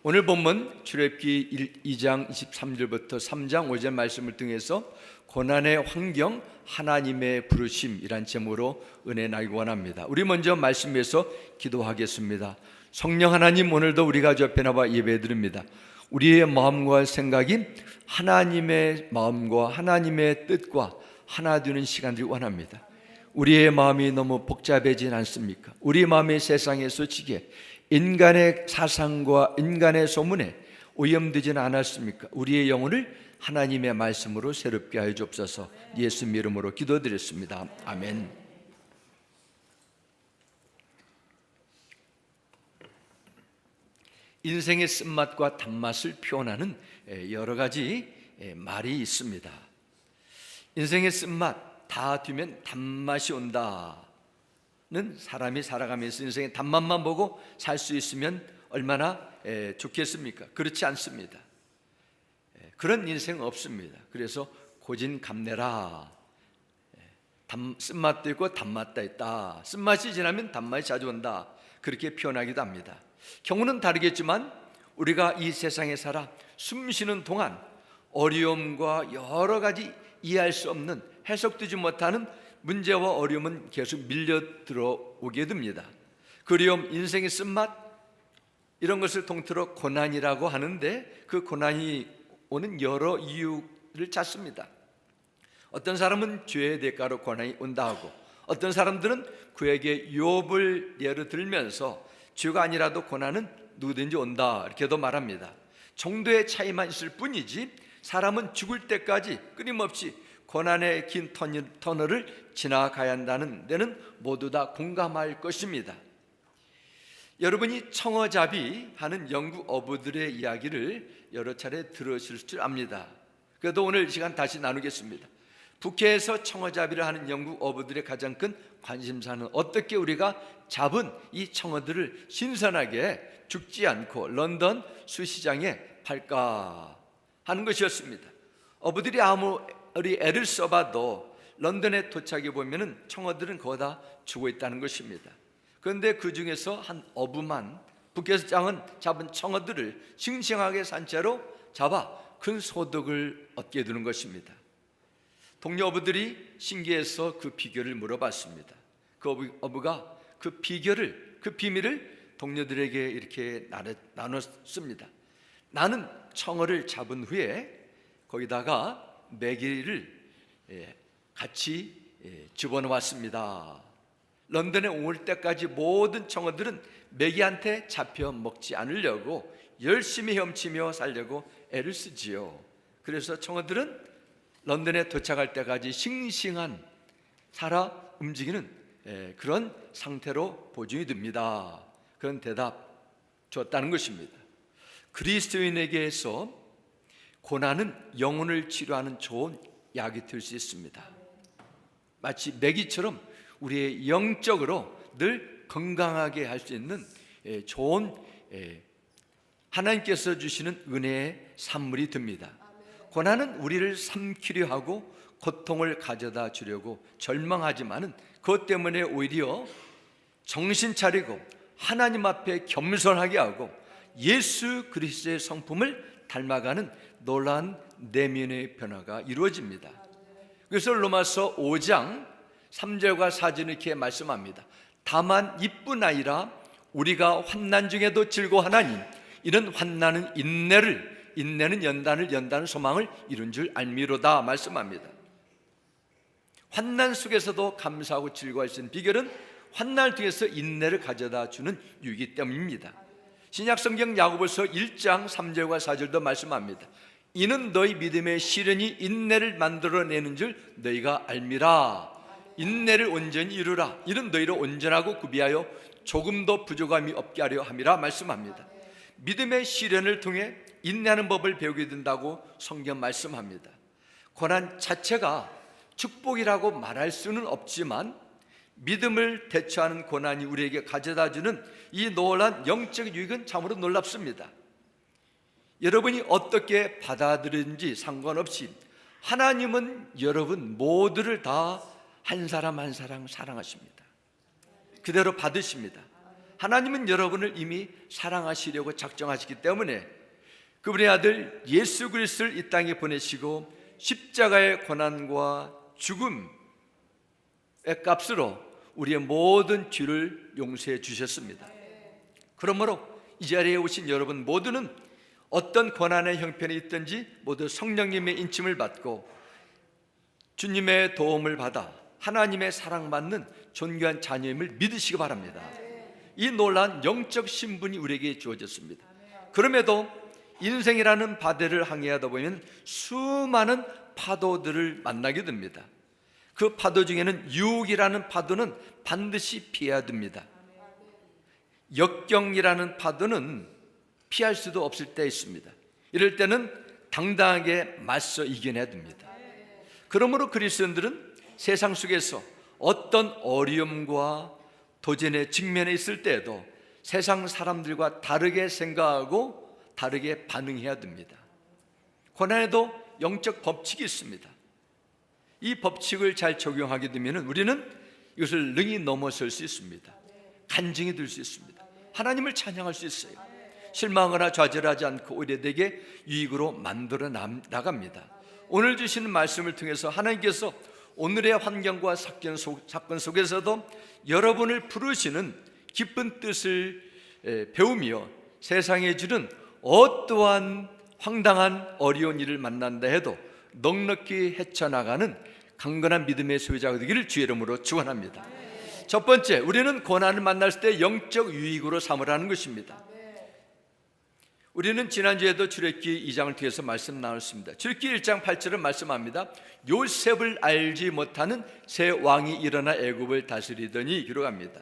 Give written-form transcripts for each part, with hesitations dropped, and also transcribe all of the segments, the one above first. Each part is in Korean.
오늘 본문 출애굽기 2장 23절부터 3장 5절 말씀을 통해서 고난의 환경 하나님의 부르심이란 제목으로 은혜 나누기 원합니다. 우리 먼저 말씀에서 기도하겠습니다. 성령 하나님, 오늘도 우리가 주 앞에 나와 예배드립니다. 우리의 마음과 생각이 하나님의 마음과 하나님의 뜻과 하나 되는 시간들이 원합니다. 우리의 마음이 너무 복잡해지진 않습니까? 우리 마음이 세상에 쏟치게 인간의 사상과 인간의 소문에 오염되지는 않았습니까? 우리의 영혼을 하나님의 말씀으로 새롭게 하여 주옵소서. 예수님 이름으로 기도드렸습니다. 아멘. 인생의 쓴맛과 단맛을 표현하는 여러 가지 말이 있습니다. 인생의 쓴맛 다 뒤면 단맛이 온다 는 사람이 살아가면서 인생의 단맛만 보고 살 수 있으면 얼마나 좋겠습니까? 그렇지 않습니다. 그런 인생 없습니다. 그래서 고진감래라, 쓴맛도 있고 단맛도 있다. 쓴맛이 지나면 단맛이 자주 온다, 그렇게 표현하기도 합니다. 경우는 다르겠지만 우리가 이 세상에 살아 숨쉬는 동안 어려움과 여러 가지 이해할 수 없는, 해석되지 못하는 문제와 어려움은 계속 밀려 들어오게 됩니다. 그리움, 인생의 쓴맛, 이런 것을 통틀어 고난이라고 하는데, 그 고난이 오는 여러 이유를 찾습니다. 어떤 사람은 죄의 대가로 고난이 온다 하고, 어떤 사람들은 그에게 욥을 예로 들면서 죄가 아니라도 고난은 누구든지 온다, 이렇게도 말합니다. 정도의 차이만 있을 뿐이지 사람은 죽을 때까지 끊임없이 고난의 긴 터널을 지나가야 한다는 데는 모두 다 공감할 것입니다. 여러분이 청어잡이 하는 영국 어부들의 이야기를 여러 차례 들으실 줄 압니다. 그래도 오늘 시간 다시 나누겠습니다. 북해에서 청어잡이를 하는 영국 어부들의 가장 큰 관심사는 어떻게 우리가 잡은 이 청어들을 신선하게 죽지 않고 런던 수시장에 팔까 하는 것이었습니다. 어부들이 아무리 애를 써봐도 런던에 도착해 보면은 청어들은 거의 다 죽어 있다는 것입니다. 그런데 그 중에서 한 어부만 북해에서 잡은 청어들을 싱싱하게 산채로 잡아 큰 소득을 얻게 되는 것입니다. 동료 어부들이 신기해서 그 비결을 물어봤습니다. 그 어부가 그 비밀을 동료들에게 이렇게 나눴습니다. 나는 청어를 잡은 후에 거기다가 메기를 같이 집어넣었습니다. 런던에 올 때까지 모든 청어들은 메기한테 잡혀 먹지 않으려고 열심히 헤엄치며 살려고 애를 쓰지요. 그래서 청어들은 런던에 도착할 때까지 싱싱한 살아 움직이는 그런 상태로 보존이 됩니다. 그런 대답 줬다는 것입니다. 그리스도인에게서 고난은 영혼을 치료하는 좋은 약이 될 수 있습니다. 마치 메기처럼 우리의 영적으로 늘 건강하게 할 수 있는 좋은 하나님께서 주시는 은혜의 산물이 됩니다. 고난은 우리를 삼키려 하고 고통을 가져다 주려고 절망하지만은 그것 때문에 오히려 정신 차리고 하나님 앞에 겸손하게 하고 예수 그리스도의 성품을 닮아가는 놀라운 내면의 변화가 이루어집니다. 그래서 로마서 5장 3절과 4절은 이렇게 말씀합니다. 다만 이뿐 아니라 우리가 환난 중에도 즐거워하나니 이는 환난은 인내는 연단은 소망을 이룬 줄 알미로다 말씀합니다. 환난 속에서도 감사하고 즐거워할 수 있는 비결은 환난을 통해서 인내를 가져다 주는 이유이기 때문입니다. 신약성경 야고보서 1장 3절과 4절도 말씀합니다. 이는 너희 믿음의 시련이 인내를 만들어내는 줄 너희가 알미라. 인내를 온전히 이루라. 이는 너희를 온전하고 구비하여 조금도 부족함이 없게 하려 함이라 말씀합니다. 믿음의 시련을 통해 인내하는 법을 배우게 된다고 성경 말씀합니다. 고난 자체가 축복이라고 말할 수는 없지만 믿음을 대처하는 고난이 우리에게 가져다주는 이 놀라운 영적 유익은 참으로 놀랍습니다. 여러분이 어떻게 받아들이는지 상관없이 하나님은 여러분 모두를 다 한 사람 한 사람 사랑하십니다. 그대로 받으십니다. 하나님은 여러분을 이미 사랑하시려고 작정하시기 때문에 그분의 아들 예수 그리스도를 이 땅에 보내시고 십자가의 고난과 죽음의 값으로 우리의 모든 죄를 용서해 주셨습니다. 그러므로 이 자리에 오신 여러분 모두는 어떤 고난의 형편이 있든지 모두 성령님의 인침을 받고 주님의 도움을 받아 하나님의 사랑받는 존귀한 자녀임을 믿으시기 바랍니다. 이 놀라운 영적 신분이 우리에게 주어졌습니다. 그럼에도 인생이라는 바다를 항해하다 보면 수많은 파도들을 만나게 됩니다. 그 파도 중에는 유혹이라는 파도는 반드시 피해야 됩니다. 역경이라는 파도는 피할 수도 없을 때 있습니다. 이럴 때는 당당하게 맞서 이겨내야 됩니다. 그러므로 그리스도인들은 세상 속에서 어떤 어려움과 도전에 직면해 있을 때에도 세상 사람들과 다르게 생각하고 다르게 반응해야 됩니다. 고난에도 영적 법칙이 있습니다. 이 법칙을 잘 적용하게 되면 우리는 이것을 능히 넘어설 수 있습니다. 간증이 될 수 있습니다. 하나님을 찬양할 수 있어요. 실망하거나 좌절하지 않고 오히려 내게 유익으로 만들어 나갑니다. 오늘 주시는 말씀을 통해서 하나님께서 오늘의 환경과 사건 속에서도 여러분을 부르시는 기쁜 뜻을 배우며 세상에 주는 어떠한 황당한 어려운 일을 만난다 해도 넉넉히 헤쳐나가는 강건한 믿음의 소유자가 되기를 주의 이름으로 축원합니다. 첫 번째, 우리는 고난을 만났을 때 영적 유익으로 삼으라는 것입니다. 우리는 지난주에도 출애굽기 2장을 통해서 말씀 나눴습니다. 출애굽기 1장 8절은 말씀합니다. 요셉을 알지 못하는 새 왕이 일어나 애굽을 다스리더니 기록합니다.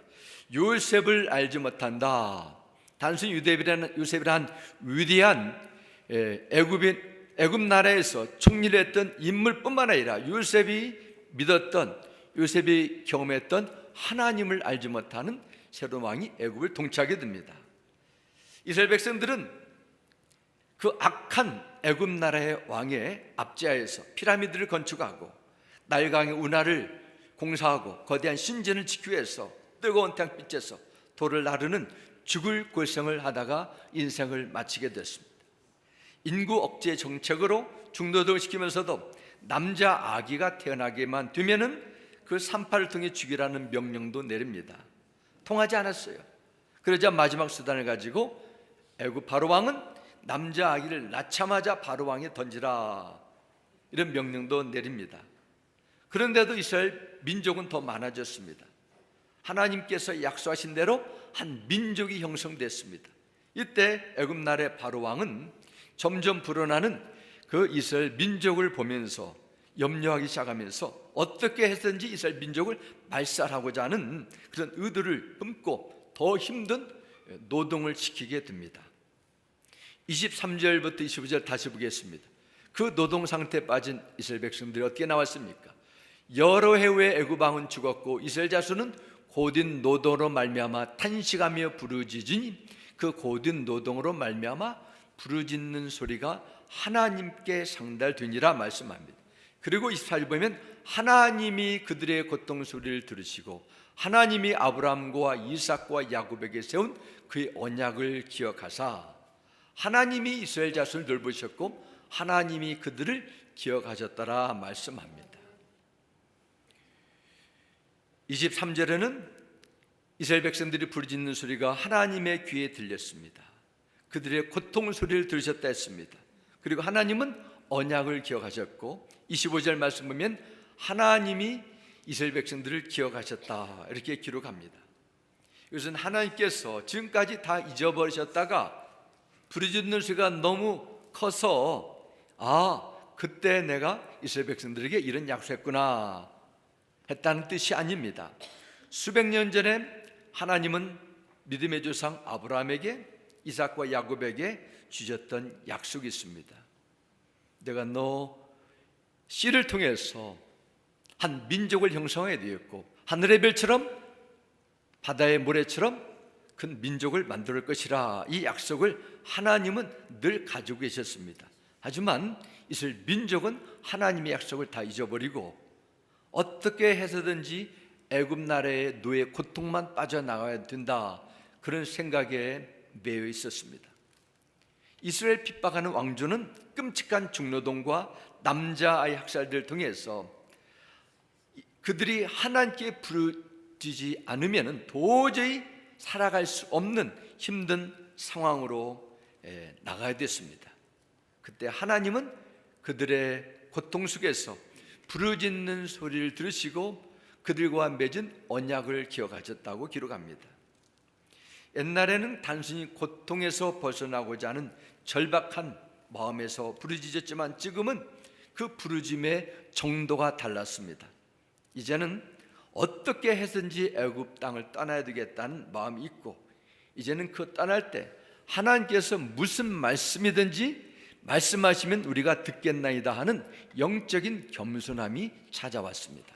요셉을 알지 못한다. 단순히 요셉이란 위대한 애굽 나라에서 총리를 했던 인물뿐만 아니라 요셉이 믿었던, 요셉이 경험했던 하나님을 알지 못하는 새로운 왕이 애굽을 통치하게 됩니다. 이스라엘 백성들은 그 악한 애굽 나라의 왕의 압제하에서 피라미드를 건축하고 나일강의 운하를 공사하고 거대한 신전을 지키기 위해서 뜨거운 태양빛에서 돌을 나르는 죽을 골생을 하다가 인생을 마치게 됐습니다. 인구 억제 정책으로 중노동을 시키면서도 남자 아기가 태어나게만 되면은 그 산파를 통해 죽이라는 명령도 내립니다. 통하지 않았어요. 그러자 마지막 수단을 가지고 애굽 바로 왕은 남자 아기를 낳자마자 바로 왕에 던지라, 이런 명령도 내립니다. 그런데도 이스라엘 민족은 더 많아졌습니다. 하나님께서 약속하신 대로 한 민족이 형성됐습니다. 이때 애굽 나라의 바로 왕은 점점 불어나는 그 이스라엘 민족을 보면서 염려하기 시작하면서 어떻게 해서든지 이스라엘 민족을 말살하고자 하는 그런 의도를 품고 더 힘든 노동을 시키게 됩니다. 23절부터 25절 다시 보겠습니다. 그 노동 상태에 빠진 이스라엘 백성들이 어떻게 나왔습니까? 여러 해 후에 애굽 왕은 죽었고 이스라엘 자손은 고된 노동으로 말미암아 탄식하며 부르짖으니 그 고된 노동으로 말미암아 부르짖는 소리가 하나님께 상달되니라 말씀합니다. 그리고 24절 보면 하나님이 그들의 고통 소리를 들으시고 하나님이 아브라함과 이삭과 야곱에게 세운 그의 언약을 기억하사, 하나님이 이스라엘 자손을 돌보셨고 하나님이 그들을 기억하셨더라 말씀합니다. 23절에는 이스라엘 백성들이 부르짖는 소리가 하나님의 귀에 들렸습니다. 그들의 고통 소리를 들으셨다 했습니다. 그리고 하나님은 언약을 기억하셨고 25절 말씀 보면 하나님이 이스라엘 백성들을 기억하셨다 이렇게 기록합니다. 이것은 하나님께서 지금까지 다 잊어버리셨다가 부르짖는 소리가 너무 커서 그때 내가 이스라엘 백성들에게 이런 약속했구나 했다는 뜻이 아닙니다. 수백 년 전에 하나님은 믿음의 조상 아브라함에게 이삭과 야곱에게 주셨던 약속이 있습니다. 내가 너 씨를 통해서 한 민족을 형성하게 되었고 하늘의 별처럼 바다의 모래처럼 큰 민족을 만들 것이라, 이 약속을 하나님은 늘 가지고 계셨습니다. 하지만 이스라엘 민족은 하나님의 약속을 다 잊어버리고 어떻게 해서든지 애굽 나라의 노예 고통만 빠져나가야 된다, 그런 생각에 매여 있었습니다. 이스라엘 핍박하는 왕조는 끔찍한 중노동과 남자아이 학살들을 통해서 그들이 하나님께 부르짖지 않으면 도저히 살아갈 수 없는 힘든 상황으로 나가야 됐습니다. 그때 하나님은 그들의 고통 속에서 부르짖는 소리를 들으시고 그들과 맺은 언약을 기억하셨다고 기록합니다. 옛날에는 단순히 고통에서 벗어나고자 하는 절박한 마음에서 부르짖었지만 지금은 그 부르짖음의 정도가 달랐습니다. 이제는 어떻게 해서든지 애굽 땅을 떠나야 되겠다는 마음이 있고, 이제는 그 떠날 때 하나님께서 무슨 말씀이든지 말씀하시면 우리가 듣겠나이다 하는 영적인 겸손함이 찾아왔습니다.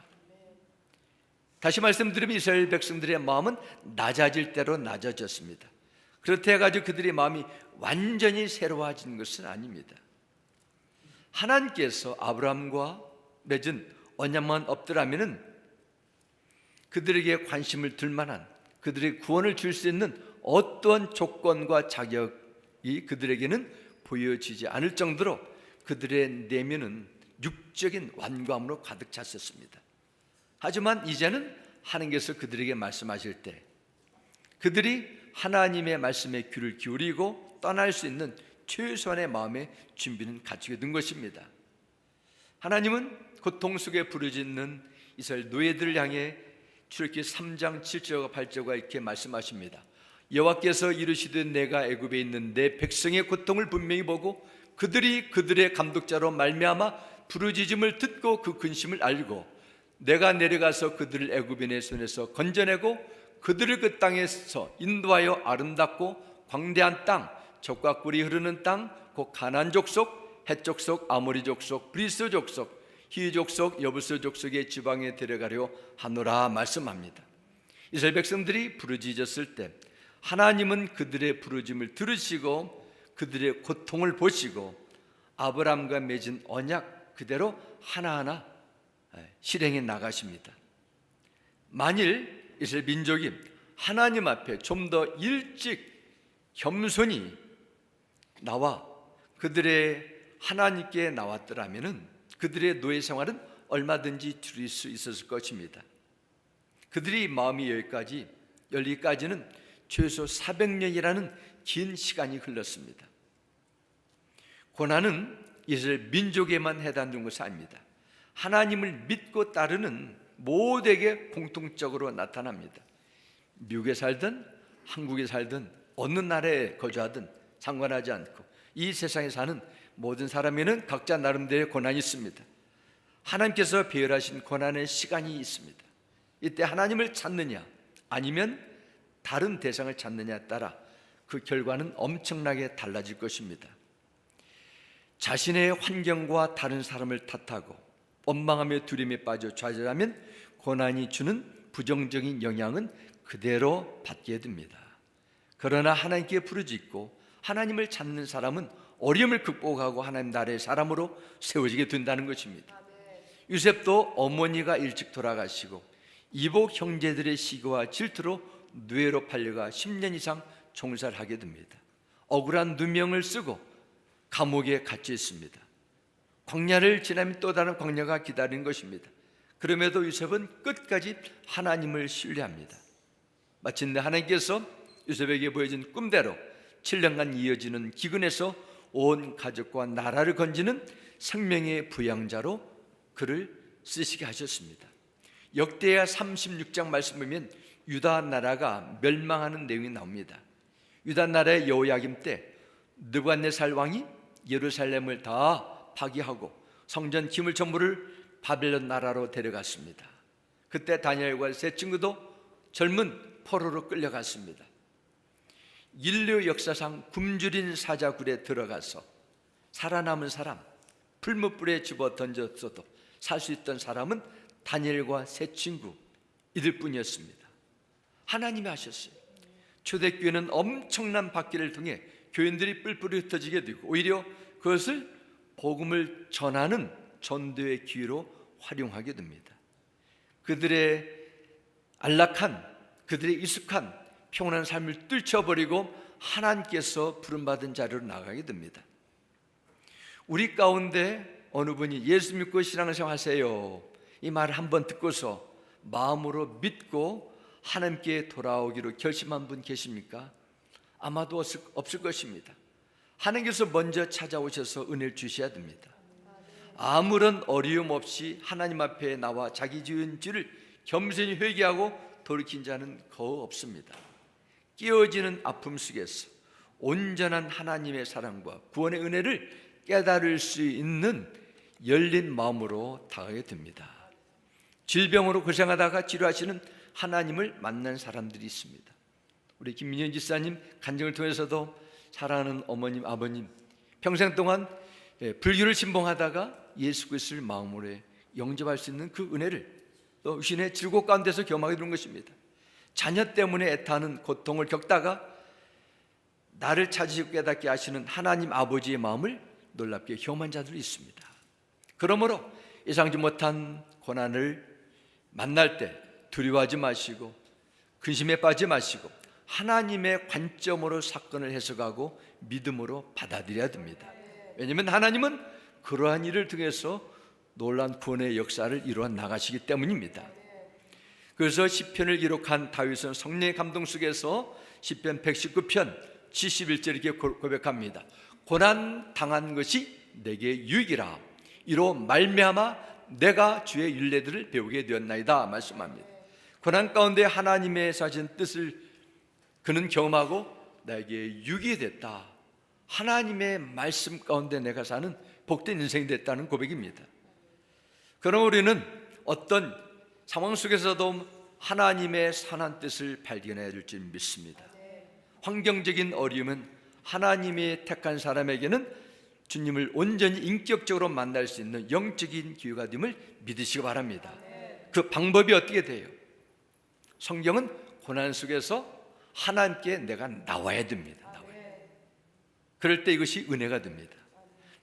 다시 말씀드리면 이스라엘 백성들의 마음은 낮아질 대로 낮아졌습니다. 그렇다 해가지고 그들의 마음이 완전히 새로워진 것은 아닙니다. 하나님께서 아브라함과 맺은 언약만 없더라면 그들에게 관심을 들 만한, 그들의 구원을 줄 수 있는 어떠한 조건과 자격이 그들에게는 보여지지 않을 정도로 그들의 내면은 육적인 완고함으로 가득 찼었습니다. 하지만 이제는 하나님께서 그들에게 말씀하실 때 그들이 하나님의 말씀에 귀를 기울이고 떠날 수 있는 최소한의 마음의 준비는 갖추게 된 것입니다. 하나님은 고통 속에 부르짖는 이스라엘 노예들을 향해 출애굽기 3장 7절과 8절과 이렇게 말씀하십니다. 여호와께서 이르시되 내가 애굽에 있는 내 백성의 고통을 분명히 보고 그들이 그들의 감독자로 말미암아 부르짖음을 듣고 그 근심을 알고 내가 내려가서 그들을 애굽인의 손에서 건져내고 그들을 그 땅에서 인도하여 아름답고 광대한 땅, 젖과 꿀이 흐르는 땅, 곧 가나안 족속, 헷 족속, 아모리 족속, 브리스 족속, 히 족속, 여부스 족속의 지방에 데려가려 하노라 말씀합니다. 이스라엘 백성들이 부르짖었을 때 하나님은 그들의 부르짖음을 들으시고 그들의 고통을 보시고 아브라함과 맺은 언약 그대로 하나하나 실행해 나가십니다. 만일 이스라엘 민족이 하나님 앞에 좀 더 일찍 겸손히 나와 그들의 하나님께 나왔더라면 그들의 노예 생활은 얼마든지 줄일 수 있었을 것입니다. 그들이 마음이 여기까지 열리기까지는 최소 400년이라는 긴 시간이 흘렀습니다. 고난은 이스라엘 민족에만 해당되는 것이 아닙니다. 하나님을 믿고 따르는 모두에게 공통적으로 나타납니다. 미국에 살든 한국에 살든 어느 나라에 거주하든 상관하지 않고 이 세상에 사는 모든 사람에는 각자 나름대로의 고난이 있습니다. 하나님께서 배열하신 고난의 시간이 있습니다. 이때 하나님을 찾느냐 아니면 다른 대상을 찾느냐에 따라 그 결과는 엄청나게 달라질 것입니다. 자신의 환경과 다른 사람을 탓하고 원망하며 두려움에 빠져 좌절하면 고난이 주는 부정적인 영향은 그대로 받게 됩니다. 그러나 하나님께 부르짖고 하나님을 찾는 사람은 어려움을 극복하고 하나님 나라의 사람으로 세워지게 된다는 것입니다. 요셉도 어머니가 일찍 돌아가시고 이복 형제들의 시기와 질투로 노예로 팔려가 10년 이상 종살을 하게 됩니다. 억울한 누명을 쓰고 감옥에 갇혀 있습니다. 광야를 지나면 또 다른 광야가 기다리는 것입니다. 그럼에도 요셉은 끝까지 하나님을 신뢰합니다. 마침내 하나님께서 요셉에게 보여진 꿈대로 7년간 이어지는 기근에서 온 가족과 나라를 건지는 생명의 부양자로 그를 쓰시게 하셨습니다. 역대하 36장 말씀 보면 유다 나라가 멸망하는 내용이 나옵니다. 유다 나라의 여호야김 때 느부갓네살 왕이 예루살렘을 다 파괴하고 성전 기물 전부를 바벨론 나라로 데려갔습니다. 그때 다니엘과 세 친구도 젊은 포로로 끌려갔습니다. 인류 역사상 굶주린 사자굴에 들어가서 살아남은 사람, 풀무불에 집어 던졌어도 살 수 있던 사람은 다니엘과 세 친구 이들 뿐이었습니다. 하나님이 하셨어요. 초대교회는 엄청난 박해를 통해 교인들이 뿔뿔이 흩어지게 되고 오히려 그것을 복음을 전하는 전도의 기회로 활용하게 됩니다. 그들의 안락한, 그들의 익숙한 평온한 삶을 뚫쳐버리고 하나님께서 부름받은 자리로 나가게 됩니다. 우리 가운데 어느 분이 예수 믿고 신앙생활 하세요, 이 말을 한번 듣고서 마음으로 믿고 하나님께 돌아오기로 결심한 분 계십니까? 아마도 없을 것입니다. 하나님께서 먼저 찾아오셔서 은혜를 주셔야 됩니다. 아무런 어려움 없이 하나님 앞에 나와 자기 지은 죄를 겸손히 회개하고 돌이킨 자는 거의 없습니다. 깨어지는 아픔 속에서 온전한 하나님의 사랑과 구원의 은혜를 깨달을 수 있는 열린 마음으로 다가게 됩니다. 질병으로 고생하다가 치료하시는 하나님을 만난 사람들이 있습니다. 우리 김민현 지사님 간증을 통해서도 사랑하는 어머님, 아버님 평생 동안 불교를 신봉하다가 예수 그리스도를 마음으로 영접할 수 있는 그 은혜를 또 신의 즐거움 가운데서 경험하게 되는 것입니다. 자녀 때문에 애타는 고통을 겪다가 나를 찾으시고 깨닫게 하시는 하나님 아버지의 마음을 놀랍게 경험한 자들이 있습니다. 그러므로 예상치 못한 고난을 만날 때 두려워하지 마시고 근심에 빠지지 마시고 하나님의 관점으로 사건을 해석하고 믿음으로 받아들여야 됩니다. 왜냐하면 하나님은 그러한 일을 통해서 놀라운 구원의 역사를 이루어 나가시기 때문입니다. 그래서 시편을 기록한 다윗은 성령의 감동 속에서 시편 119편 71절 이렇게 고백합니다. 고난 당한 것이 내게 유익이라, 이로 말미암아 내가 주의 율례들을 배우게 되었나이다 말씀합니다. 고난 가운데 하나님의 사신 뜻을 그는 경험하고 나에게 유익이 됐다, 하나님의 말씀 가운데 내가 사는 복된 인생이 됐다는 고백입니다. 그럼 우리는 어떤 상황 속에서도 하나님의 선한 뜻을 발견해야 될 줄 믿습니다. 환경적인 어려움은 하나님이 택한 사람에게는 주님을 온전히 인격적으로 만날 수 있는 영적인 기회가 됨을 믿으시기 바랍니다. 그 방법이 어떻게 돼요? 성경은 고난 속에서 하나님께 내가 나와야 됩니다. 그럴 때 이것이 은혜가 됩니다.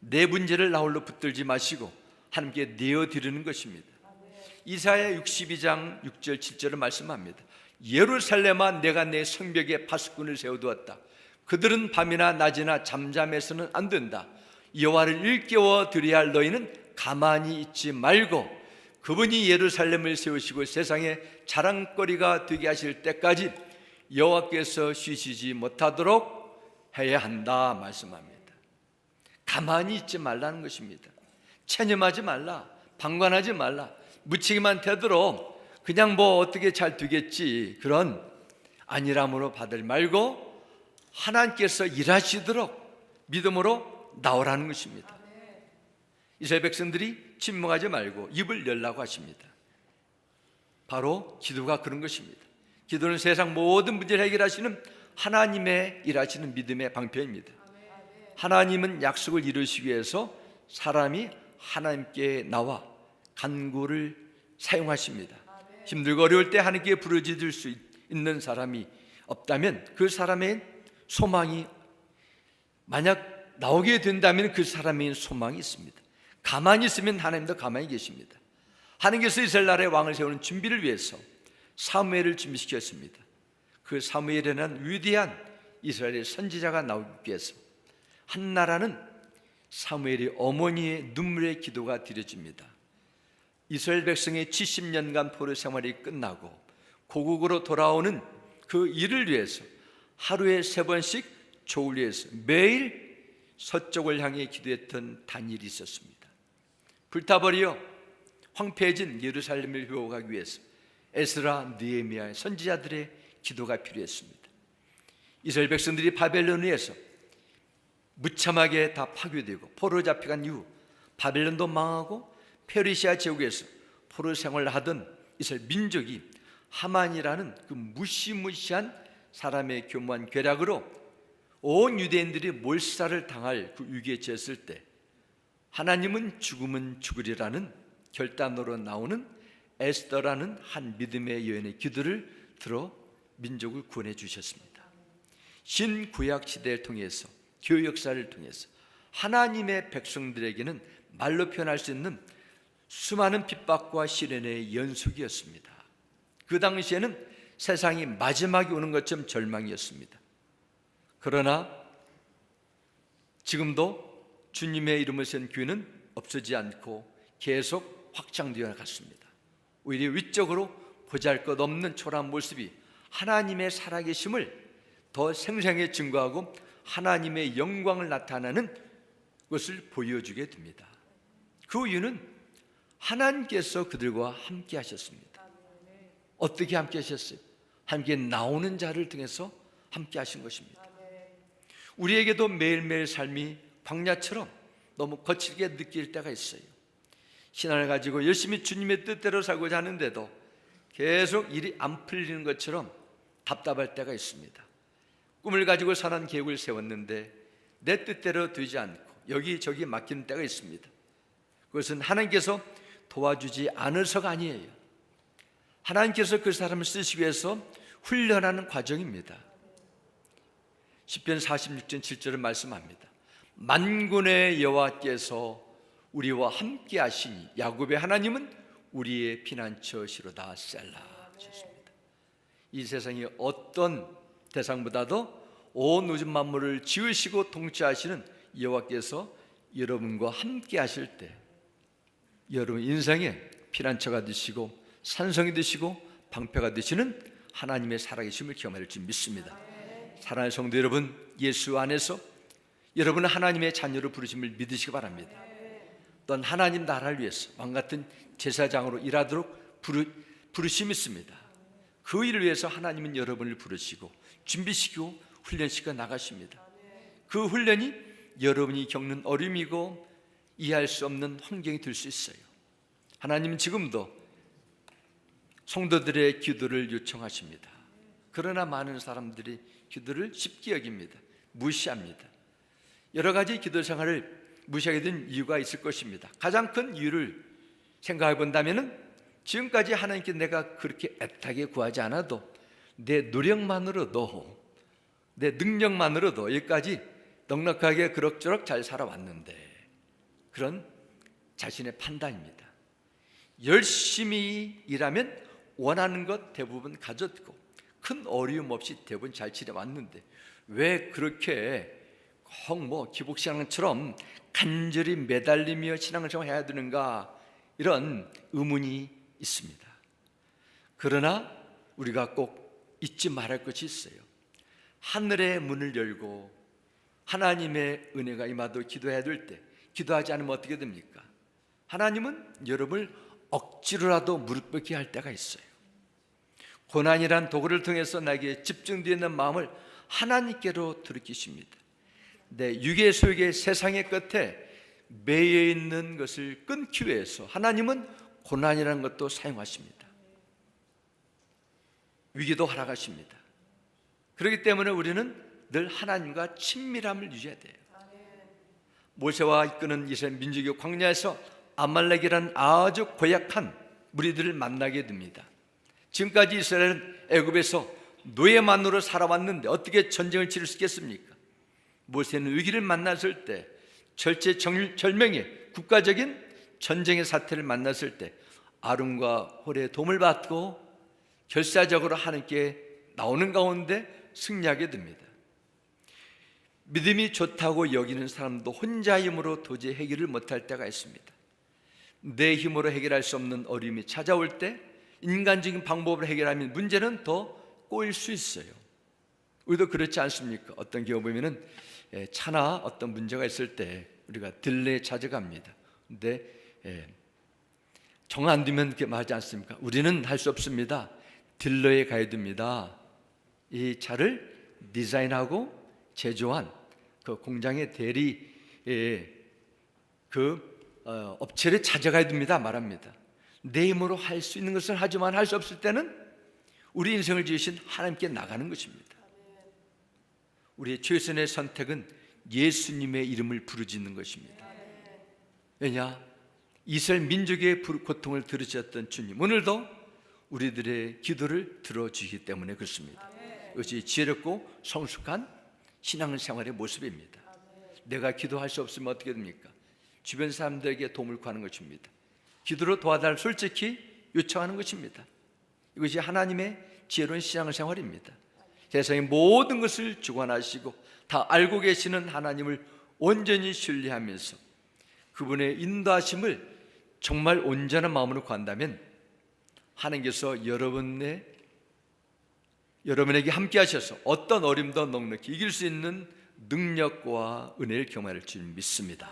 내 문제를 나 홀로 붙들지 마시고 하나님께 내어드리는 것입니다. 이사야 62장 6절 7절을 말씀합니다. 예루살렘아, 내가 내 성벽에 파수꾼을 세워두었다. 그들은 밤이나 낮이나 잠잠해서는 안 된다. 여호와를 일깨워 드려야 할 너희는 가만히 있지 말고 그분이 예루살렘을 세우시고 세상에 자랑거리가 되게 하실 때까지 여호와께서 쉬시지 못하도록 해야 한다 말씀합니다. 가만히 있지 말라는 것입니다. 체념하지 말라, 방관하지 말라, 묻히기만 되도록 그냥 뭐 어떻게 잘 되겠지 그런 안일함으로 받을 말고 하나님께서 일하시도록 믿음으로 나오라는 것입니다. 이스라엘 백성들이 침묵하지 말고 입을 열라고 하십니다. 바로 기도가 그런 것입니다. 기도는 세상 모든 문제를 해결하시는 하나님의 일하시는 믿음의 방편입니다. 하나님은 약속을 이루시기 위해서 사람이 하나님께 나와 간구를 사용하십니다. 힘들고 어려울 때 하나님께 부르짖을 수 있는 사람이 없다면 그 사람의 소망이 만약 나오게 된다면 그 사람의 소망이 있습니다. 가만히 있으면 하나님도 가만히 계십니다. 하나님께서 이스라엘 나라의 왕을 세우는 준비를 위해서 사무엘을 준비시켰습니다. 그 사무엘에는 위대한 이스라엘의 선지자가 나오기 위해서 한나라는 사무엘의 어머니의 눈물의 기도가 드려집니다. 이스라엘 백성의 70년간 포로 생활이 끝나고 고국으로 돌아오는 그 일을 위해서 하루에 3번씩 조울리에서 매일 서쪽을 향해 기도했던 단일이 있었습니다. 불타버려 황폐해진 예루살렘을 회복하기 위해서 에스라, 느헤미야 선지자들의 기도가 필요했습니다. 이스라엘 백성들이 바벨론에서 무참하게 다 파괴되고 포로로 잡혀간 이후 바벨론도 망하고 페르시아 제국에서 포로 생활을 하던 이스라엘 민족이 하만이라는 그 무시무시한 사람의 교묘한 괴략으로 온 유대인들이 몰살을 당할 그 위기에 처했을 때 하나님은 죽으면 죽으리라는 결단으로 나오는 에스더라는 한 믿음의 여인의 기도를 들어 민족을 구원해 주셨습니다. 신구약 시대를 통해서 교회 역사를 통해서 하나님의 백성들에게는 말로 표현할 수 있는 수많은 핍박과 시련의 연속이었습니다. 그 당시에는 세상이 마지막이 오는 것처럼 절망이었습니다. 그러나 지금도 주님의 이름을 쓴 교회는 없어지지 않고 계속 확장되어 갔습니다. 오히려 위적으로 보잘것없는 초라한 모습이 하나님의 살아계심을 더 생생하게 증거하고 하나님의 영광을 나타내는 것을 보여주게 됩니다. 그 이유는 하나님께서 그들과 함께 하셨습니다. 어떻게 함께 하셨어요? 함께 나오는 자를 통해서 함께 하신 것입니다. 우리에게도 매일매일 삶이 광야처럼 너무 거칠게 느낄 때가 있어요. 신앙을 가지고 열심히 주님의 뜻대로 살고자 하는데도 계속 일이 안 풀리는 것처럼 답답할 때가 있습니다. 꿈을 가지고 선한 계획을 세웠는데 내 뜻대로 되지 않고 여기저기 맡기는 때가 있습니다. 그것은 하나님께서 도와주지 않으서가 아니에요. 하나님께서 그 사람을 쓰시기 위해서 훈련하는 과정입니다. 시편 46편 7절은 말씀합니다. 만군의 여호와께서 우리와 함께 하시니 야곱의 하나님은 우리의 피난처시로다. 셀라. 좋습니다. 이 세상의 어떤 대상보다도 온 우주 만물을 지으시고 통치하시는 여호와께서 여러분과 함께 하실 때 여러분 인생의 피난처가 되시고 산성이 되시고 방패가 되시는 하나님의 살아계심을 경험할 줄 믿습니다. 사랑하는 성도 여러분, 예수 안에서 여러분은 하나님의 자녀로 부르심을 믿으시기 바랍니다. 또한 하나님 나라를 위해서 왕같은 제사장으로 일하도록 부르심이 있습니다. 그 일을 위해서 하나님은 여러분을 부르시고 준비시키고 훈련시켜 나가십니다. 그 훈련이 여러분이 겪는 어려움이고 이해할 수 없는 환경이 될 수 있어요. 하나님은 지금도 성도들의 기도를 요청하십니다. 그러나 많은 사람들이 기도를 쉽게 여깁니다. 무시합니다. 여러 가지 기도 생활을 무시하게 된 이유가 있을 것입니다. 가장 큰 이유를 생각해 본다면 지금까지 하나님께 내가 그렇게 애타게 구하지 않아도 내 노력만으로도 내 능력만으로도 여기까지 넉넉하게 그럭저럭 잘 살아왔는데, 그런 자신의 판단입니다. 열심히 일하면 원하는 것 대부분 가졌고 큰 어려움 없이 대부분 잘 지내왔는데 왜 그렇게 꼭 기복신앙처럼 간절히 매달리며 신앙생활을 해야 되는가, 이런 의문이 있습니다. 그러나 우리가 꼭 잊지 말할 것이 있어요. 하늘의 문을 열고 하나님의 은혜가 임하도 기도해야 될 때 기도하지 않으면 어떻게 됩니까? 하나님은 여러분을 억지로라도 무릎 꿇게 할 때가 있어요. 고난이란 도구를 통해서 나에게 집중되어 있는 마음을 하나님께로 돌이키십니다. 내 육의 소욕의 세상의 끝에 매여 있는 것을 끊기 위해서 하나님은 고난이라는 것도 사용하십니다. 위기도 허락하십니다. 그렇기 때문에 우리는 늘 하나님과 친밀함을 유지해야 돼요. 모세와 이끄는 이스라엘 민족의 광야에서 아말렉이라는 아주 고약한 무리들을 만나게 됩니다. 지금까지 이스라엘은 애굽에서 노예만으로 살아왔는데 어떻게 전쟁을 치를 수 있겠습니까? 모세는 위기를 만났을 때, 절체절명의 국가적인 전쟁의 사태를 만났을 때 아론과 홀의 도움을 받고 결사적으로 하나님께 나오는 가운데 승리하게 됩니다. 믿음이 좋다고 여기는 사람도 혼자 힘으로 도저히 해결을 못할 때가 있습니다. 내 힘으로 해결할 수 없는 어려움이 찾아올 때 인간적인 방법으로 해결하면 문제는 더 꼬일 수 있어요. 우리도 그렇지 않습니까? 어떤 경우 보면은 차나 어떤 문제가 있을 때 우리가 딜레이 찾아갑니다. 근데 정 안 되면 그렇게 말하지 않습니까? 우리는 할 수 없습니다. 딜러에 가야 됩니다. 이 차를 디자인하고 제조한 그 공장의 대리 업체를 찾아가야 됩니다. 말합니다. 내 힘으로 할 수 있는 것을 하지만 할 수 없을 때는 우리 인생을 지으신 하나님께 나가는 것입니다. 우리의 최선의 선택은 예수님의 이름을 부르짖는 것입니다. 왜냐? 이스라엘 민족의 고통을 들으셨던 주님, 오늘도 우리들의 기도를 들어주시기 때문에 그렇습니다. 이것이 지혜롭고 성숙한 신앙생활의 모습입니다. 내가 기도할 수 없으면 어떻게 됩니까? 주변 사람들에게 도움을 구하는 것입니다. 기도로 도와달라고 솔직히 요청하는 것입니다. 이것이 하나님의 지혜로운 신앙생활입니다. 세상의 모든 것을 주관하시고 다 알고 계시는 하나님을 온전히 신뢰하면서 그분의 인도하심을 정말 온전한 마음으로 구한다면 하나님께서 여러분에게 함께 하셔서 어떤 어림도 넉넉히 이길 수 있는 능력과 은혜를 경험할 줄 믿습니다.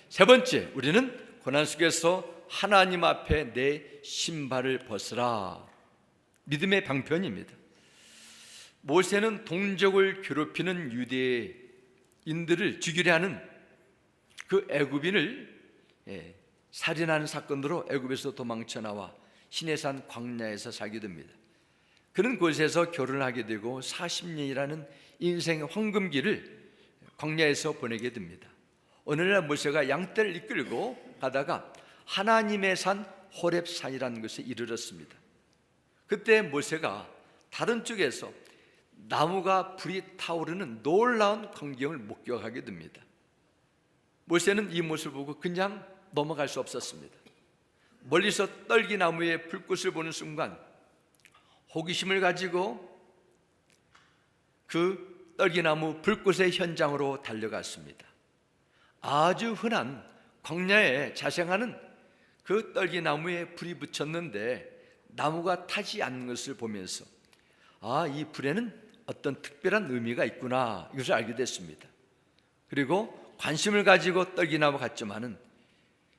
세 번째, 우리는 고난 속에서 하나님 앞에 내 신발을 벗으라. 믿음의 방편입니다. 모세는 동족을 괴롭히는 유대인들을 죽이려 하는 그 애굽인을 살인하는 사건으로 애굽에서 도망쳐 나와 시내산 광야에서 살게 됩니다. 그는 그곳에서 결혼을 하게 되고 40년이라는 인생의 황금기를 광야에서 보내게 됩니다. 어느 날 모세가 양떼를 이끌고 가다가 하나님의 산 호렙산이라는 곳에 이르렀습니다. 그때 모세가 다른 쪽에서 나무가 불이 타오르는 놀라운 광경을 목격하게 됩니다. 모세는 이 모습을 보고 그냥 넘어갈 수 없었습니다. 멀리서 떨기나무의 불꽃을 보는 순간 호기심을 가지고 그 떨기나무 불꽃의 현장으로 달려갔습니다. 아주 흔한 광야에 자생하는 그 떨기나무에 불이 붙였는데 나무가 타지 않는 것을 보면서 이 불에는 어떤 특별한 의미가 있구나, 이것을 알게 됐습니다. 그리고 관심을 가지고 떨기나무 갔지만은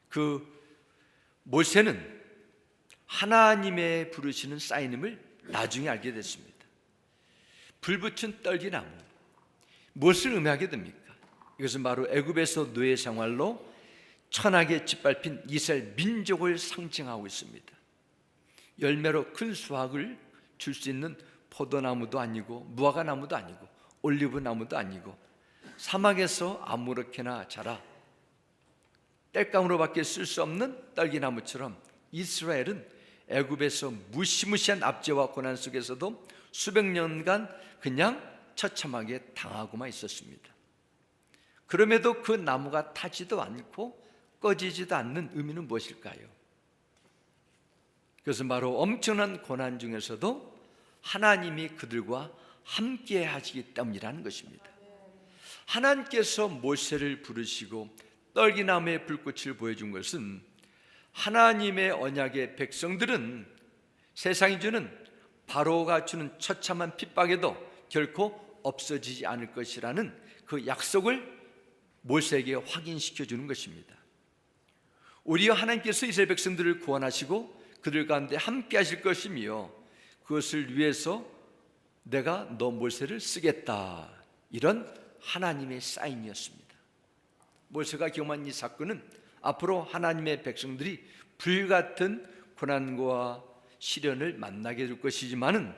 그 모세는 하나님의 부르시는 사인임을 나중에 알게 됐습니다. 불 붙은 떨기나무, 무엇을 의미하게 됩니까? 이것은 바로 애굽에서 노예 생활로 천하게 짓밟힌 이스라엘 민족을 상징하고 있습니다. 열매로 큰 수확을 줄 수 있는 포도나무도 아니고 무화과나무도 아니고 올리브나무도 아니고 사막에서 아무렇게나 자라 땔감으로밖에 쓸 수 없는 떨기나무처럼 이스라엘은 애굽에서 무시무시한 압제와 고난 속에서도 수백 년간 그냥 처참하게 당하고만 있었습니다. 그럼에도 그 나무가 타지도 않고 꺼지지도 않는 의미는 무엇일까요? 그것은 바로 엄청난 고난 중에서도 하나님이 그들과 함께 하시기 때문이라는 것입니다. 하나님께서 모세를 부르시고 떨기나무의 불꽃을 보여준 것은 하나님의 언약의 백성들은 세상이 주는 바로가 주는 처참한 핍박에도 결코 없어지지 않을 것이라는 그 약속을 모세에게 확인시켜 주는 것입니다. 오히려 하나님께서 이스라엘 백성들을 구원하시고 그들 가운데 함께 하실 것이며 그것을 위해서 내가 너 모세를 쓰겠다, 이런 하나님의 사인이었습니다. 모세가 경험한 이 사건은 앞으로 하나님의 백성들이 불같은 고난과 시련을 만나게 될 것이지만은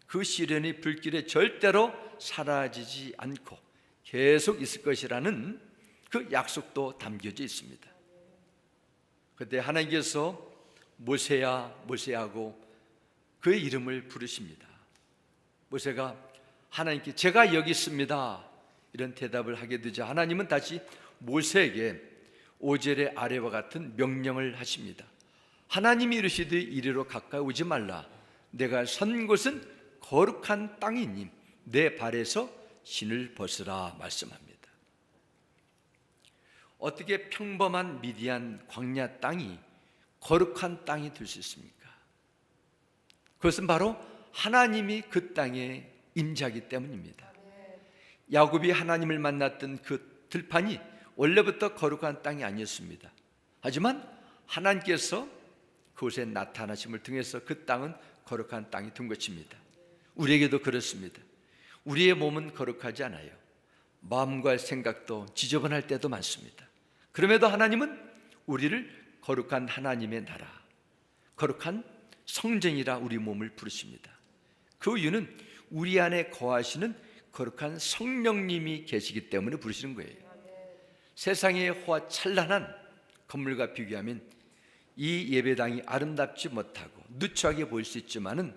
그 시련이 불길에 절대로 사라지지 않고 계속 있을 것이라는 그 약속도 담겨져 있습니다. 그때 하나님께서 모세야 모세하고 그의 이름을 부르십니다. 모세가 하나님께 제가 여기 있습니다 이런 대답을 하게 되자 하나님은 다시 모세에게 5절의 아래와 같은 명령을 하십니다. 하나님이 이르시되 이리로 가까이 오지 말라. 내가 선 곳은 거룩한 땅이니 내 발에서 신을 벗으라 말씀합니다. 어떻게 평범한 미디안 광야 땅이 거룩한 땅이 될 수 있습니까? 그것은 바로 하나님이 그 땅에 임재하기 때문입니다. 야곱이 하나님을 만났던 그 들판이 원래부터 거룩한 땅이 아니었습니다. 하지만 하나님께서 그곳에 나타나심을 통해서 그 땅은 거룩한 땅이 된 것입니다. 우리에게도 그렇습니다. 우리의 몸은 거룩하지 않아요. 마음과 생각도 지저분할 때도 많습니다. 그럼에도 하나님은 우리를 거룩한 하나님의 나라, 거룩한 성전이라 우리 몸을 부르십니다. 그 이유는 우리 안에 거하시는 거룩한 성령님이 계시기 때문에 부르시는 거예요. 세상의 호화 찬란한 건물과 비교하면 이 예배당이 아름답지 못하고 누추하게 보일 수 있지만은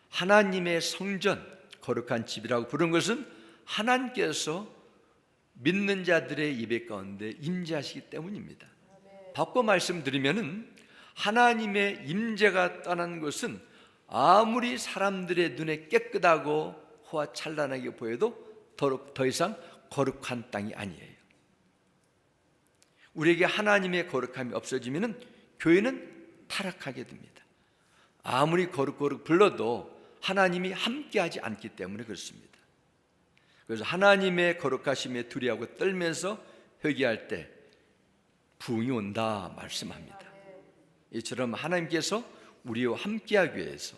하나님의 성전, 거룩한 집이라고 부르는 것은 하나님께서 믿는 자들의 예배 가운데 임재하시기 때문입니다. 바꿔 말씀드리면은 하나님의 임재가 떠난 것은 아무리 사람들의 눈에 깨끗하고 호화찬란하게 보여도 더 이상 거룩한 땅이 아니에요. 우리에게 하나님의 거룩함이 없어지면 교회는 타락하게 됩니다. 아무리 거룩 불러도 하나님이 함께하지 않기 때문에 그렇습니다. 그래서 하나님의 거룩하심에 두려워하고 떨면서 회개할 때 부흥이 온다 말씀합니다. 이처럼 하나님께서 우리와 함께하기 위해서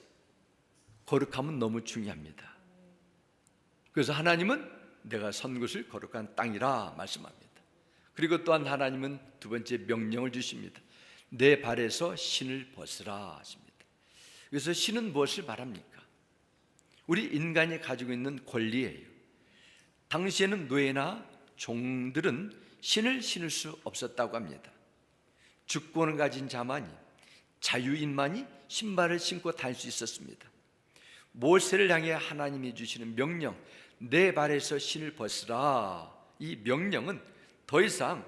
거룩함은 너무 중요합니다. 그래서 하나님은 내가 선 곳을 거룩한 땅이라 말씀합니다. 그리고 또한 하나님은 두 번째 명령을 주십니다. 내 발에서 신을 벗으라 하십니다. 그래서 신은 무엇을 말합니까? 우리 인간이 가지고 있는 권리예요. 당시에는 노예나 종들은 신을 신을 수 없었다고 합니다. 주권을 가진 자만이, 자유인만이 신발을 신고 다닐 수 있었습니다. 모세를 향해 하나님이 주시는 명령, 내 발에서 신을 벗으라, 이 명령은 더 이상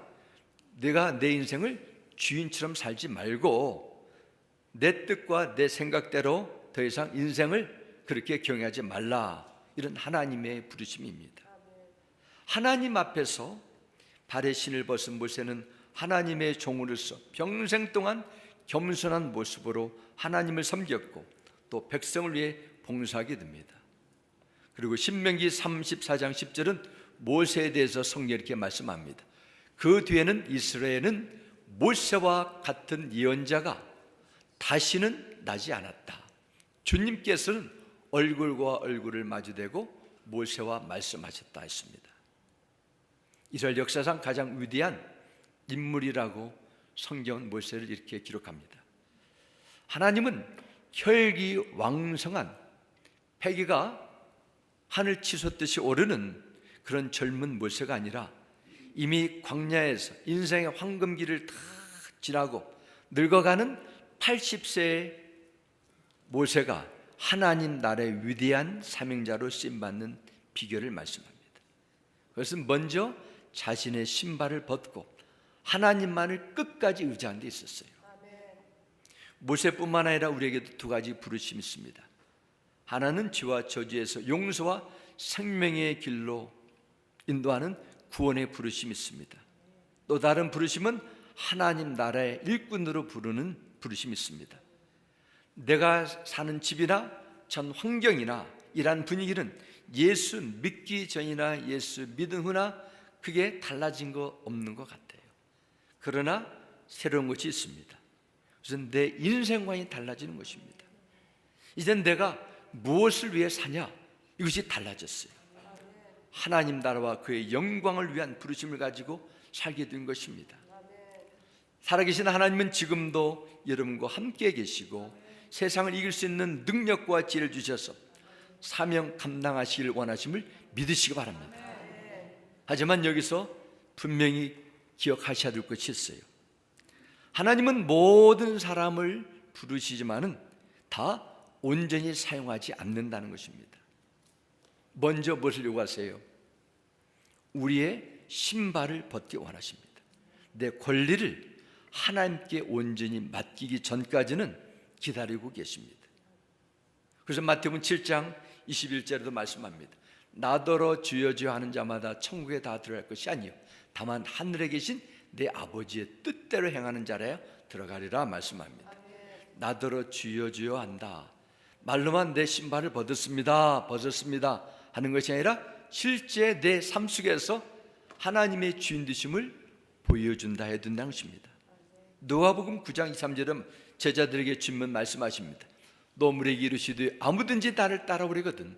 내가 내 인생을 주인처럼 살지 말고 내 뜻과 내 생각대로 더 이상 인생을 그렇게 경영하지 말라, 이런 하나님의 부르심입니다. 하나님 앞에서 발에 신을 벗은 모세는 하나님의 종으로서 평생 동안 겸손한 모습으로 하나님을 섬겼고 또 백성을 위해 봉사하게 됩니다. 그리고 신명기 34장 10절은 모세에 대해서 성경이 이렇게 말씀합니다. 그 뒤에는 이스라엘은 모세와 같은 예언자가 다시는 나지 않았다. 주님께서는 얼굴과 얼굴을 마주대고 모세와 말씀하셨다 했습니다. 이스라엘 역사상 가장 위대한 인물이라고 성경은 모세를 이렇게 기록합니다. 하나님은 혈기왕성한, 패기가 하늘 치솟듯이 오르는 그런 젊은 모세가 아니라 이미 광야에서 인생의 황금기를 다 지나고 늙어가는 80세의 모세가 하나님 나라의 위대한 사명자로 쓰임받는 비결을 말씀합니다. 그것은 먼저 자신의 신발을 벗고 하나님만을 끝까지 의지하는 데 있었어요. 모세뿐만 아니라 우리에게도 두 가지 부르심이 있습니다. 하나는 죄와 저주에서 용서와 생명의 길로 인도하는 구원의 부르심이 있습니다. 또 다른 부르심은 하나님 나라의 일꾼으로 부르는 부르심이 있습니다. 내가 사는 집이나 전 환경이나 이러한 분위기는 예수 믿기 전이나 예수 믿은 후나 그게 달라진 거 없는 것 같아요. 그러나 새로운 것이 있습니다. 그래서 내 인생관이 달라지는 것입니다. 이젠 내가 무엇을 위해 사냐, 이것이 달라졌어요. 하나님 나라와 그의 영광을 위한 부르심을 가지고 살게 된 것입니다. 살아계신 하나님은 지금도 여러분과 함께 계시고 세상을 이길 수 있는 능력과 지혜를 주셔서 사명 감당하시길 원하심을 믿으시기 바랍니다. 하지만 여기서 분명히 기억하셔야 될 것이 있어요. 하나님은 모든 사람을 부르시지만은 다 온전히 사용하지 않는다는 것입니다. 먼저 무엇을 요구하세요? 우리의 신발을 벗기 원하십니다. 내 권리를 하나님께 온전히 맡기기 전까지는 기다리고 계십니다. 그래서 마태복음 7장 21절에도 말씀합니다. 나더러 주여 주여 하는 자마다 천국에 다 들어갈 것이 아니요 다만 하늘에 계신 내 아버지의 뜻대로 행하는 자라야 들어가리라 말씀합니다. 나더러 주여 주여 한다, 말로만 내 신발을 벗었습니다 하는 것이 아니라 실제 내 삶 속에서 하나님의 주인 되심을 보여준다 해야 된다는 것입니다. 누가복음 9장 23절은 제자들에게 주님은 말씀하십니다. 너무에게 이르시되 아무든지 나를 따라오려거든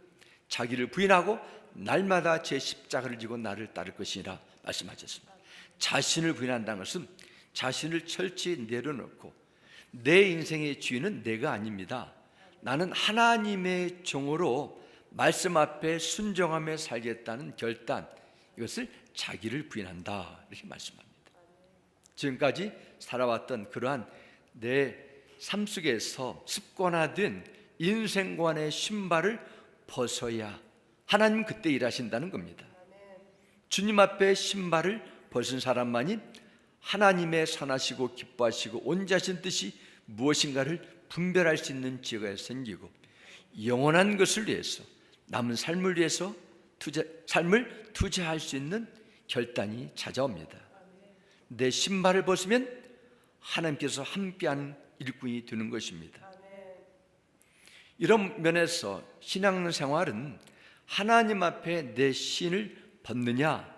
자기를 부인하고 날마다 제 십자가를 지고 나를 따를 것이라 말씀하셨습니다. 자신을 부인한다는 것은 자신을 철저히 내려놓고 내 인생의 주인은 내가 아닙니다. 나는 하나님의 종으로 말씀 앞에 순종하며 살겠다는 결단, 이것을 자기를 부인한다 이렇게 말씀합니다. 지금까지 살아왔던 그러한 내 삶 속에서 습관화된 인생관의 신발을 벗어야 하나님 그때 일하신다는 겁니다. 주님 앞에 신발을 벗은 사람만이 하나님의 선하시고 기뻐하시고 온전하신 뜻이 무엇인가를 분별할 수 있는 지혜가 생기고 영원한 것을 위해서, 남은 삶을 위해서 삶을 투자할 수 있는 결단이 찾아옵니다. 내 신발을 벗으면 하나님께서 함께하는 일꾼이 되는 것입니다. 이런 면에서 신앙생활은 하나님 앞에 내 신을 벗느냐,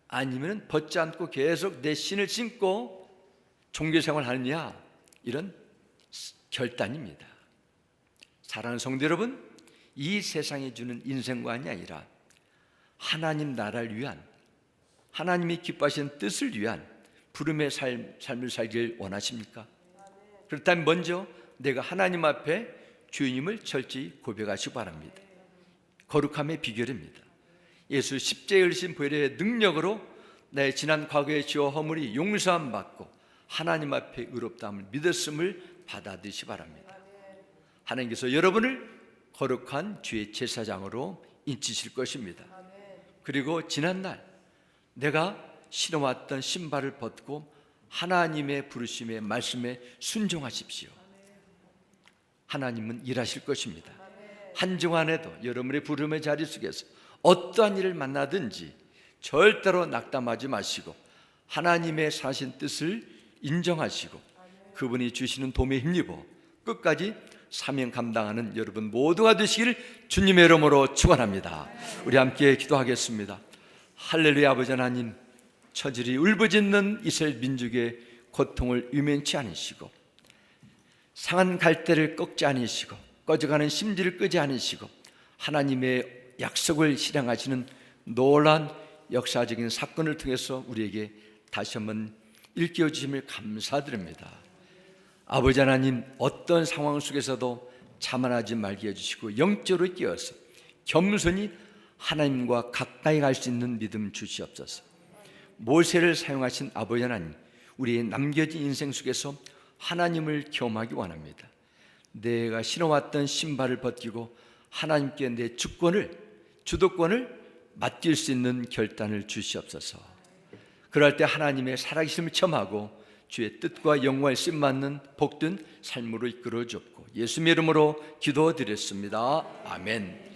아니면 벗지 않고 계속 내 신을 신고 종교생활을 하느냐, 이런 결단입니다. 사랑하는 성도 여러분, 이 세상이 주는 인생관이 아니라 하나님 나라를 위한, 하나님이 기뻐하시는 뜻을 위한 부름의 삶을 살길 원하십니까? 그렇다면 먼저 내가 하나님 앞에 주님을 철저히 고백하시기 바랍니다. 거룩함의 비결입니다. 예수 십자가에 흘리신 보혈의 능력으로 나의 지난 과거의 죄와 허물이 용서함 받고 하나님 앞에 의롭다함을 믿었음을 받아들이시기 바랍니다. 하나님께서 여러분을 거룩한 주의 제사장으로 인치실 것입니다. 그리고 지난날 내가 신어왔던 신발을 벗고 하나님의 부르심의 말씀에 순종하십시오. 하나님은 일하실 것입니다. 한 주간에도 여러분의 부름의 자리 속에서 어떠한 일을 만나든지 절대로 낙담하지 마시고 하나님의 사신 뜻을 인정하시고 그분이 주시는 도움에 힘입어 끝까지 사명 감당하는 여러분 모두가 되시기를 주님의 이름으로 축원합니다. 우리 함께 기도하겠습니다. 할렐루야. 아버지 하나님, 처절히 울부짖는 이스라엘 민족의 고통을 유면치 않으시고 상한 갈대를 꺾지 않으시고 꺼져가는 심지를 끄지 않으시고 하나님의 약속을 실행하시는 놀라운 역사적인 사건을 통해서 우리에게 다시 한번 일깨워 주심을 감사드립니다. 아버지 하나님, 어떤 상황 속에서도 자만하지 말게 해주시고 영적으로 깨어서 겸손히 하나님과 가까이 갈 수 있는 믿음 주시옵소서. 모세를 사용하신 아버지 하나님, 우리의 남겨진 인생 속에서 하나님을 경험하기 원합니다. 내가 신어왔던 신발을 벗기고 하나님께 내 주도권을 맡길 수 있는 결단을 주시옵소서. 그럴 때 하나님의 살아계심을 체험하고 주의 뜻과 영광을 쓰임받는 복된 삶으로 이끌어 주옵고 예수님의 이름으로 기도드렸습니다. 아멘.